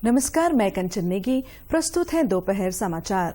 नमस्कार, मैं कंचन नेगी। प्रस्तुत हैं दोपहर समाचार।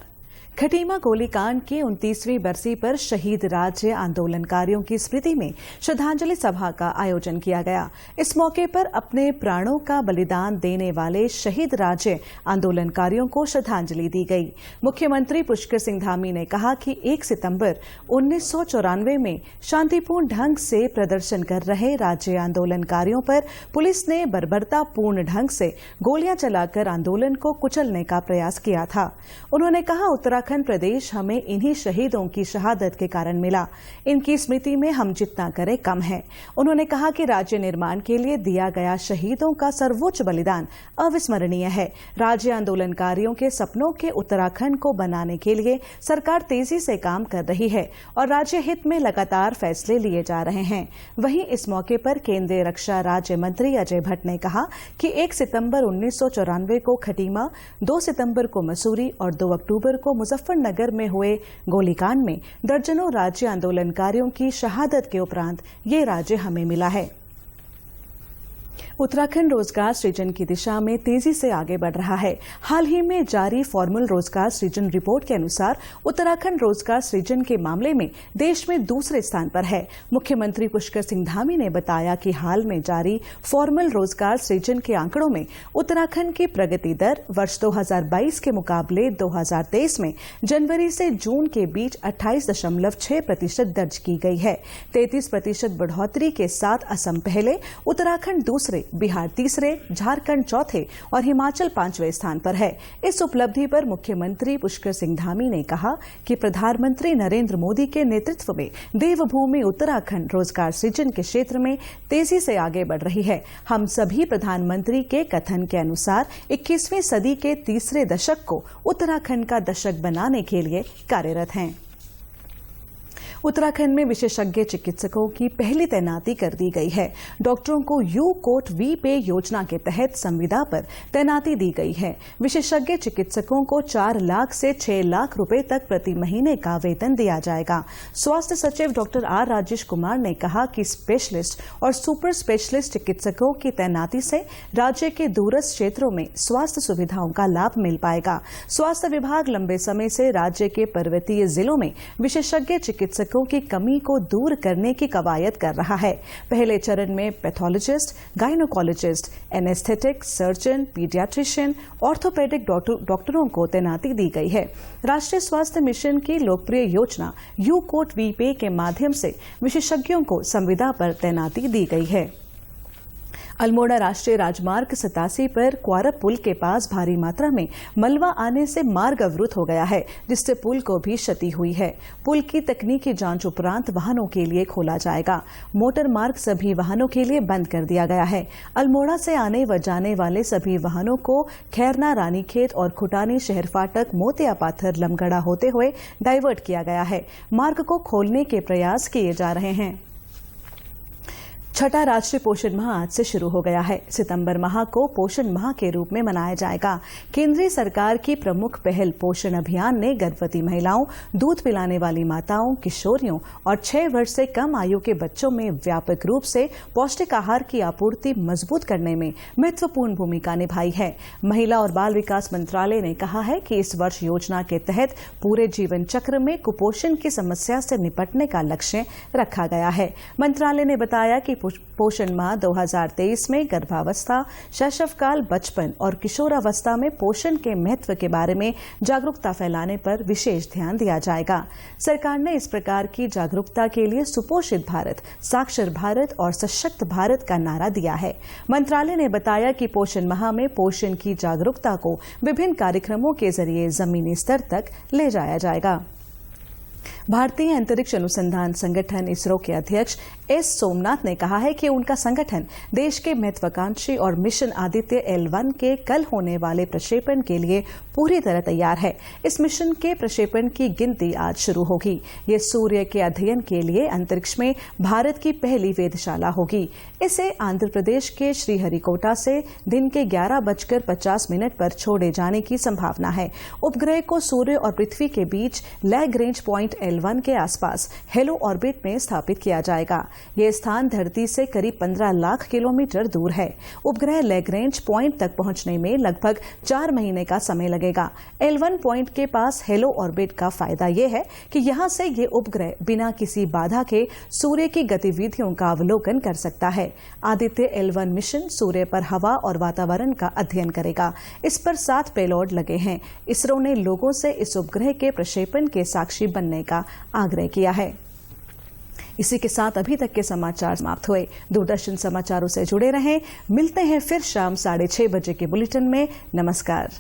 खटीमा गोलीकांड की 29वीं बरसी पर शहीद राज्य आंदोलनकारियों की स्मृति में श्रद्धांजलि सभा का आयोजन किया गया। इस मौके पर अपने प्राणों का बलिदान देने वाले शहीद राज्य आंदोलनकारियों को श्रद्धांजलि दी गई। मुख्यमंत्री पुष्कर सिंह धामी ने कहा कि 1 सितंबर 1994 में शांतिपूर्ण ढंग से प्रदर्शन कर रहे राज्य आंदोलनकारियों पर पुलिस ने बर्बरतापूर्ण ढंग से गोलियां चलाकर आंदोलन को कुचलने का प्रयास किया था। उन्होंने कहा, उत्तराखंड प्रदेश हमें इन्हीं शहीदों की शहादत के कारण मिला। इनकी स्मृति में हम जितना करें कम है। उन्होंने कहा कि राज्य निर्माण के लिए दिया गया शहीदों का सर्वोच्च बलिदान अविस्मरणीय है। राज्य आंदोलनकारियों के सपनों के उत्तराखंड को बनाने के लिए सरकार तेजी से काम कर रही है और राज्य हित में लगातार फैसले लिए जा रहे हैं। वहीं इस मौके पर केंद्रीय रक्षा राज्य मंत्री अजय भट्ट ने कहा कि 1 सितंबर 1994 को खटीमा, 2 सितंबर को मसूरी और 2 अक्टूबर को मुजफ्फरनगर में हुए गोलीकांड में दर्जनों राज्य आंदोलनकारियों की शहादत के उपरांत ये राज्य हमें मिला है। उत्तराखंड रोजगार सृजन की दिशा में तेजी से आगे बढ़ रहा है। हाल ही में जारी फॉर्मल रोजगार सृजन रिपोर्ट के अनुसार उत्तराखंड रोजगार सृजन के मामले में देश में दूसरे स्थान पर है। मुख्यमंत्री पुष्कर सिंह धामी ने बताया कि हाल में जारी फॉर्मल रोजगार सृजन के आंकड़ों में उत्तराखंड की प्रगति दर वर्ष 2022 के मुकाबले 2023 में जनवरी से जून के बीच 28.6% दर्ज की गई है। 33% बढ़ोतरी के साथ असम पहले, उत्तराखंड दूसरे, बिहार तीसरे, झारखंड चौथे और हिमाचल 5वें स्थान पर है। इस उपलब्धि पर मुख्यमंत्री पुष्कर सिंह धामी ने कहा कि प्रधानमंत्री नरेंद्र मोदी के नेतृत्व में देवभूमि उत्तराखंड रोजगार सृजन के क्षेत्र में तेजी से आगे बढ़ रही है। हम सभी प्रधानमंत्री के कथन के अनुसार 21वीं सदी के तीसरे दशक को उत्तराखंड का दशक बनाने के लिए कार्यरत हैं। उत्तराखंड में विशेषज्ञ चिकित्सकों की पहली तैनाती कर दी गई है। डॉक्टरों को यू-कोट-वी-पे योजना के तहत संविदा पर तैनाती दी गई है। विशेषज्ञ चिकित्सकों को 4 लाख से 6 लाख रुपए तक प्रति महीने का वेतन दिया जाएगा। स्वास्थ्य सचिव डॉक्टर आर राजेश कुमार ने कहा कि स्पेशलिस्ट और सुपर स्पेशलिस्ट चिकित्सकों की तैनाती से राज्य के दूरस्थ क्षेत्रों में स्वास्थ्य सुविधाओं का लाभ मिल पाएगा। स्वास्थ्य विभाग लंबे समय से राज्य के पर्वतीय जिलों में विशेषज्ञ चिकित्सक की कमी को दूर करने की कवायद कर रहा है। पहले चरण में pathologist, gynaecologist, anaesthetic surgeon, paediatrician, orthopaedic डॉक्टरों को तैनाती दी गई है। राष्ट्रीय स्वास्थ्य मिशन की लोकप्रिय योजना यू-कोट-वी-पे के माध्यम से विशेषज्ञों को संविदा पर तैनाती दी गई है। अल्मोड़ा राष्ट्रीय राजमार्ग 87 पर क्वारब पुल के पास भारी मात्रा में मलबा आने से मार्ग अवरुद्ध हो गया है, जिससे पुल को भी क्षति हुई है। पुल की तकनीकी जांच उपरांत वाहनों के लिए खोला जाएगा। मोटर मार्ग सभी वाहनों के लिए बंद कर दिया गया है। अल्मोड़ा से आने व जाने वाले सभी वाहनों को खैरना, रानीखेत और खुटानी शहर फाटक, मोतिया पाथर, लमगड़ा होते हुए डाइवर्ट किया गया है। मार्ग को खोलने के प्रयास किए जा रहे हैं। छठा राष्ट्रीय पोषण माह आज से शुरू हो गया है। सितंबर माह को पोषण माह के रूप में मनाया जाएगा। केंद्रीय सरकार की प्रमुख पहल पोषण अभियान ने गर्भवती महिलाओं, दूध पिलाने वाली माताओं, किशोरियों और 6 वर्ष से कम आयु के बच्चों में व्यापक रूप से पौष्टिक आहार की आपूर्ति मजबूत करने में महत्वपूर्ण भूमिका निभाई है। महिला और बाल विकास मंत्रालय ने कहा है कि इस वर्ष योजना के तहत पूरे जीवन चक्र में कुपोषण की समस्या से निपटने का लक्ष्य रखा गया है। मंत्रालय ने बताया कि पोषण माह 2023 में गर्भावस्था, शैशवकाल, बचपन और किशोरावस्था में पोषण के महत्व के बारे में जागरूकता फैलाने पर विशेष ध्यान दिया जाएगा। सरकार ने इस प्रकार की जागरूकता के लिए सुपोषित भारत, साक्षर भारत और सशक्त भारत का नारा दिया है। मंत्रालय ने बताया कि पोषण माह में पोषण की जागरूकता को विभिन्न कार्यक्रमों के जरिए जमीनी स्तर तक ले जाया जाएगा। भारतीय अंतरिक्ष अनुसंधान संगठन इसरो के अध्यक्ष एस सोमनाथ ने कहा है कि उनका संगठन देश के महत्वाकांक्षी और मिशन आदित्य L1 के कल होने वाले प्रक्षेपण के लिए पूरी तरह तैयार है। इस मिशन के प्रक्षेपण की गिनती आज शुरू होगी। ये सूर्य के अध्ययन के लिए अंतरिक्ष में भारत की पहली वेधशाला होगी। इसे आंध्र प्रदेश के श्रीहरिकोटा से दिन के 11:50 पर छोड़े जाने की संभावना है। उपग्रह को सूर्य और पृथ्वी के बीच लैग्रेंज पॉइंट L1 के आसपास हेलो ऑर्बिट में स्थापित किया जाएगा। ये स्थान धरती से करीब 15 लाख किलोमीटर दूर है। उपग्रह लैग्रेंज पॉइंट तक पहुंचने में लगभग 4 महीने का समय लगेगा। L1 पॉइंट के पास हेलो ऑर्बिट का फायदा ये है कि यहां से ये उपग्रह बिना किसी बाधा के सूर्य की गतिविधियों का अवलोकन कर सकता है। आदित्य L1 मिशन सूर्य पर हवा और वातावरण का अध्ययन करेगा। इस पर 7 पेलोड लगे हैं। इसरो ने लोगों से इस उपग्रह के प्रक्षेपण के साक्षी बनने का आग्रह किया है। इसी के साथ अभी तक के समाचार समाप्त हुए। दूरदर्शन समाचारों से जुड़े रहें। मिलते हैं फिर शाम 6:30 बजे के बुलेटिन में। नमस्कार।